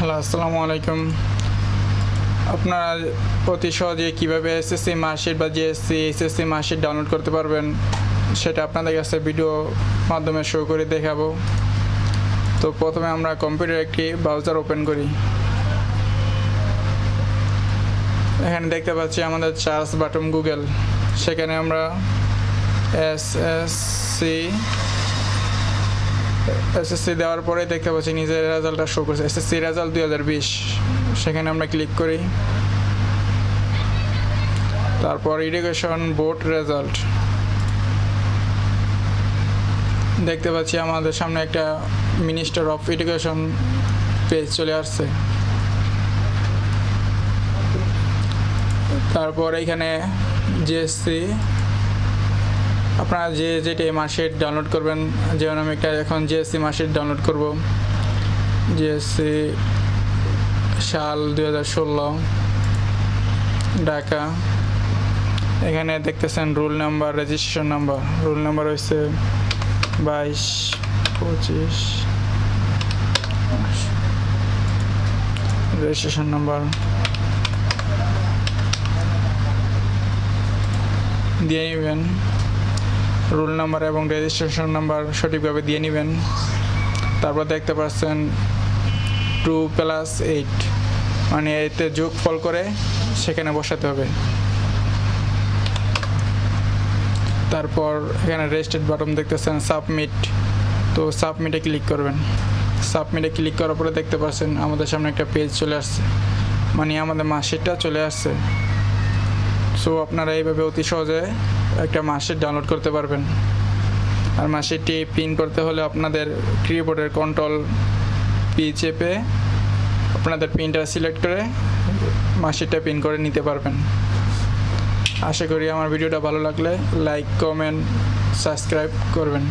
Hello, আসসালামু আলাইকুম। আপনারা অতি সহজে কীভাবে এসএসসি মার্কশিট বা জিএসসি এসএসসি মার্কশিট ডাউনলোড করতে পারবেন সেটা আপনাদের কাছে ভিডিও মাধ্যমে শো করে দেখাবো। তো প্রথমে আমরা কম্পিউটার একটি ব্রাউজার ওপেন করি। এখানে দেখতে পাচ্ছি আমাদের সার্চ বাটন গুগল, সেখানে আমরা এসএসসি দেওয়ার পরে দেখতে পাচ্ছি নিজের রেজাল্টটা শো করছে, এসএসসি রেজাল্ট 2020। সেখানে আমরা ক্লিক করি। তারপর এডুকেশন বোর্ড রেজাল্ট দেখতে পাচ্ছি আমাদের সামনে একটা মিনিস্টার অফ এডুকেশন পেজ চলে আসছে। তারপর এখানে জিএসসি আপনারা যেটি মার্কশিট ডাউনলোড করবেন, যেমন আমি একটা এখন জিএসসি মার্কশিট ডাউনলোড করব। জিএসসি সাল 2016 ঢাকা। এখানে দেখতেছেন roll number, registration number. Roll number হচ্ছে 2225, রেজিস্ট্রেশন নাম্বার দিয়ে নেবেন। রোল নাম্বার এবং রেজিস্ট্রেশন নাম্বার সঠিকভাবে দিয়ে নেবেন। তারপর দেখতে পাচ্ছেন 2+8, মানে এতে যোগফল করে সেখানে বসাতে হবে। তারপর এখানে রেজিস্টার্ড বাটন দেখতেছেন সাবমিট, তো সাবমিটে ক্লিক করবেন। সাবমিটে ক্লিক করার পরে দেখতে পাচ্ছেন আমাদের সামনে একটা পেজ চলে আসছে, মানে আমাদের মার্কশিটটা চলে আসছে। সো আপনারা এইভাবে অতি সহজে একটা মার্কশিট ডাউনলোড করতে পারবেন। আর মার্কশিটটি প্রিন্ট করতে হলে আপনাদের কিবোর্ডের Ctrl+P চেপে আপনাদের প্রিন্টার সিলেক্ট করে মার্কশিটটা প্রিন্ট করে নিতে পারবেন। আশা করি আমার ভিডিওটা ভালো লাগলে লাইক, কমেন্ট, সাবস্ক্রাইব করবেন।